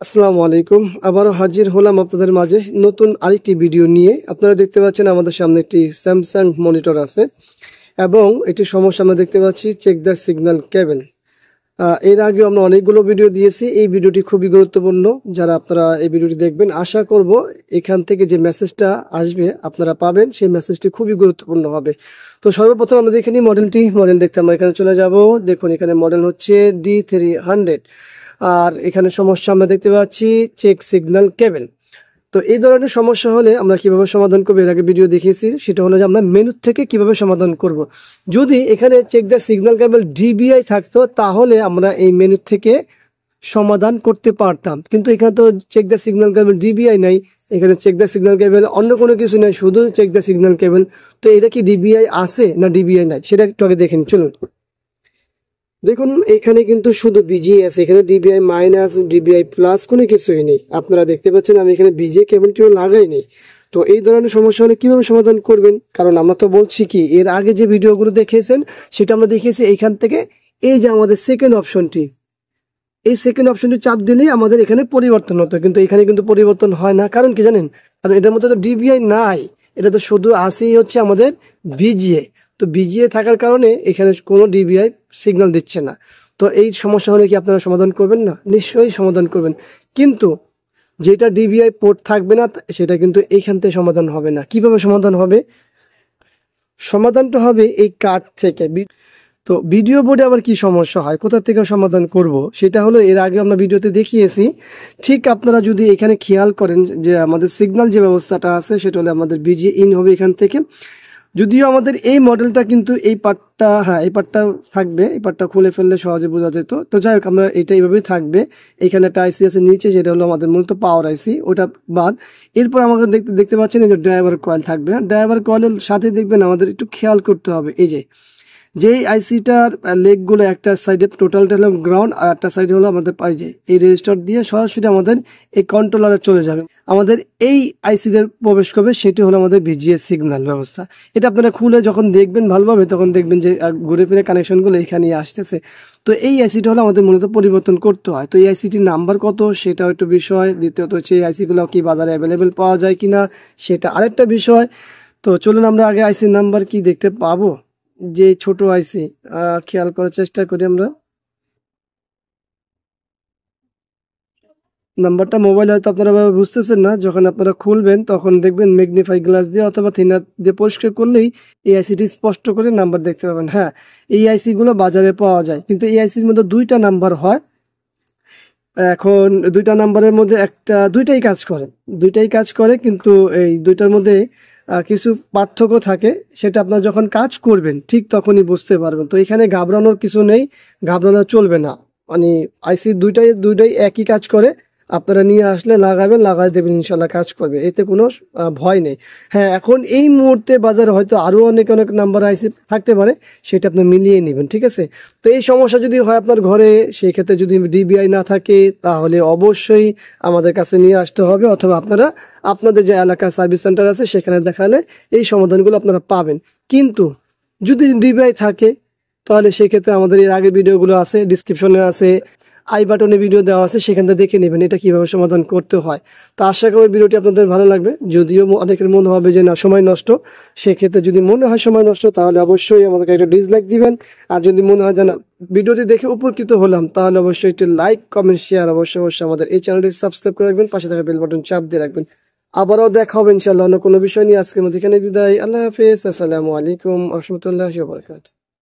আসসালামু আলাইকুম। আবারও হাজির হলাম আপনাদের মাঝে নতুন আরেকটি ভিডিও নিয়ে। আপনারা দেখতে পাচ্ছেন আমাদের সামনে একটি স্যামসাং মনিটর আছে এবং একটি সমস্যা আমরা দেখতে পাচ্ছি, চেক দ্য সিগন্যাল কেবল। এর আগে আমরা অনেকগুলো ভিডিও দিয়েছি। এই ভিডিওটি খুবই গুরুত্বপূর্ণ, যারা আপনারা এই ভিডিওটি দেখবেন আশা করব এখান থেকে যে মেসেজটা আসবে আপনারা পাবেন, সেই মেসেজটি খুবই গুরুত্বপূর্ণ হবে। তো সর্বপ্রথম আমরা দেখে নিই মডেল দেখতে আমরা এখানে চলে যাব। দেখুন এখানে মডেল হচ্ছে D300 আর এখানে সমস্যা আমরা দেখতে পাচ্ছি চেক সিগন্যাল কেবল। তো এই ধরনের সমস্যা হলে আমরা কিভাবে সমাধান করবো এর আগে ভিডিও দেখিয়েছি, সেটা হলো যে আমরা মেনু থেকে কিভাবে সমাধান করব। যদি এখানে চেক দ্য সিগন্যাল কেবল DBI থাকতো তাহলে আমরা এই মেনু থেকে সমাধান করতে পারতাম, কিন্তু এখানে তো চেক দ্য সিগন্যাল কেবল DBI নাই, এখানে চেক দ্য সিগন্যাল কেবল অন্য কোনো কিছু নাই, শুধু চেক দ্য সিগন্যাল কেবল। তো এটা কি DBI আছে না DBI নাই সেটা একটু আগে দেখে নিন। চলুন দেখুন এখানে কিন্তু শুধু BGA আছে, এখানে DBI মাইনাস DBI প্লাস কোনো কিছুই নেই। আপনারা দেখতে পাচ্ছেন আমি এখানে BGA কেবলটিও লাগাইনি। তো এই ধরনের সমস্যা হলে কিভাবে সমাধান করবেন, কারণ আমরা তো বলছি কি এর আগে যে ভিডিওগুলো দেখিয়েছেন সেটা আমরা দেখিয়েছি এইখান থেকে এই যে আমাদের সেকেন্ড অপশনটি, এই সেকেন্ড অপশনটি চাপ দিলেই আমাদের এখানে পরিবর্তন হতো, কিন্তু এখানে কিন্তু পরিবর্তন হয় না। কারণ কি জানেন, কারণ এটার মধ্যে তো DBI নাই, এটা তো শুধু আসেই হচ্ছে আমাদের BGA। তো BGA থাকার কারণে এখানে কোনো DBI সিগন্যাল দিচ্ছে না। তো এই সমস্যা হলে কি আপনারা সমাধান করবেন না? নিশ্চয়ই সমাধান করবেন, কিন্তু যেটা DBI পোর্ট থাকবে না সেটা কিন্তু এইখান থেকে সমাধান হবে না। কিভাবে সমাধান হবে? সমাধানটা হবে এই কার্ড থেকে। তো ভিডিও বোর্ডে আবার কি সমস্যা হয়, কোথা থেকে সমাধান করব, সেটা হলো এর আগে আমরা ভিডিওতে দেখিয়েছি। ঠিক আপনারা যদি এখানে খেয়াল করেন যে আমাদের সিগন্যাল যে ব্যবস্থাটা আছে সেটা হলো আমাদের BGA ইন হবে এখান থেকে। যদিও আমাদের এই মডেলটা কিন্তু এই পার্টটা, হ্যাঁ এই পার্টটা থাকবে, এই পার্টটা খুলে ফেললে সহজে বোঝা যেত। তো যাই হোক আমরা এটা এইভাবেই থাকবে। এখানে একটা IC আছে নিচে, যেটা হলো আমাদের মূলত পাওয়ার IC, ওটা বাদ। এরপর আমাদের দেখতে পাচ্ছেন এই যে ড্রাইভার কয়েল থাকবে। ড্রাইভার কয়েলের সাথে দেখবেন আমাদের একটু খেয়াল করতে হবে, এই যে আইসিটার লেগগুলো একটা সাইডে টোটালটা হলো গ্রাউন্ড আর একটা সাইডে হলো আমাদের যে এই রেজিস্টার দিয়ে সরাসরি আমাদের এই কন্ট্রোলারে চলে যাবে। আমাদের এই আইসিতে প্রবেশ করবে, সেটি হলো আমাদের BGA সিগন্যাল ব্যবস্থা। এটা আপনারা খুলে যখন দেখবেন ভালোভাবে তখন দেখবেন যে ঘুরে ফিরে কানেকশনগুলো এখানে আসতেছে। তো এই আইসিটা হলো আমাদের মূলত পরিবর্তন করতে হয়। তো এই আইসিটির নাম্বার কত সেটাও একটু বিষয়, দ্বিতীয়ত হচ্ছে এই আইসিগুলো কি বাজারে অ্যাভেলেবেল পাওয়া যায় কিনা সেটা আরেকটা বিষয়। তো চলুন আমরা আগে আইসির নাম্বার কি দেখতে পাবো, যে ছোট আইসি খেয়াল করার চেষ্টা করি আমরা। নাম্বারটা মোবাইল হয়তো আপনারা বুঝতেছেন না, যখন আপনারা খুলবেন তখন দেখবেন ম্যাগনিফাই গ্লাস দিয়ে অথবা থিনার দিয়ে পরিষ্কার করলেই এই আইসিটি স্পষ্ট করে নাম্বার দেখতে পাবেন। হ্যাঁ এই আইসি গুলো বাজারে পাওয়া যায়, কিন্তু এই আইসির মধ্যে দুইটা নাম্বার হয়। এখন দুইটা নাম্বারের মধ্যে দুইটাই কাজ করে, কিন্তু এই দুইটার মধ্যে কিছু পার্থক্য থাকে, সেটা আপনার যখন কাজ করবেন ঠিক তখনই বুঝতে পারবেন। তো এখানে ঘাবড়ানোর কিছু নেই, ঘাবড়ানো চলবে না। মানে আইসি দুইটাই একই কাজ করে, আপনারা নিয়ে আসলে লাগাই দেবেন, ইনশাল্লাহ কাজ করবে, এতে কোনো ভয় নেই। হ্যাঁ এখন এই মুহূর্তে বাজারে হয়তো আরো অনেক নাম্বার আইসি থাকতে পারে, সেটা আপনি মিলিয়ে নেবেন, ঠিক আছে। তো এই সমস্যা যদি হয় আপনার ঘরে, সেই ক্ষেত্রে যদি DBI না থাকে তাহলে অবশ্যই আমাদের কাছে নিয়ে আসতে হবে, অথবা আপনারা আপনাদের যে এলাকার সার্ভিস সেন্টার আছে সেখানে দেখালে এই সমাধানগুলো আপনারা পাবেন। কিন্তু যদি DBI থাকে তাহলে সেক্ষেত্রে আমাদের এর আগে ভিডিওগুলো আছে, ডিসক্রিপশনে আছে, আই বাটনে ভিডিও দেওয়া আছে, সেখান থেকে দেখে নেবেন এটা কিভাবে সমাধান করতে হয়। তো আশা করি ভিডিওটি আপনাদের ভালো লাগবে। যদিও অনেকের মনে হবে যে না সময় নষ্ট, সেক্ষেত্রে যদি মনে হয় সময় নষ্ট তাহলে অবশ্যই আমাদেরকে একটা ডিসলাইক দিবেন। আর যদি মনে হয় যে না ভিডিওটি দেখে উপকৃত হলাম তাহলে অবশ্যই একটি লাইক কমেন্ট শেয়ার অবশ্যই আমাদের এই চ্যানেলটি সাবস্ক্রাইব করে রাখবেন, পাশে থাকা বেল বাটন চাপ দিয়ে রাখবেন। আবারও দেখা হবে ইনশাআল্লাহ অন্য কোনো বিষয় নিয়ে। আজকের মধ্যে এখানে বিদায়, আল্লাহ হাফেজ, আসসালামু আলাইকুম ওয়া রাহমাতুল্লাহি ওয়া বারাকাতুহু।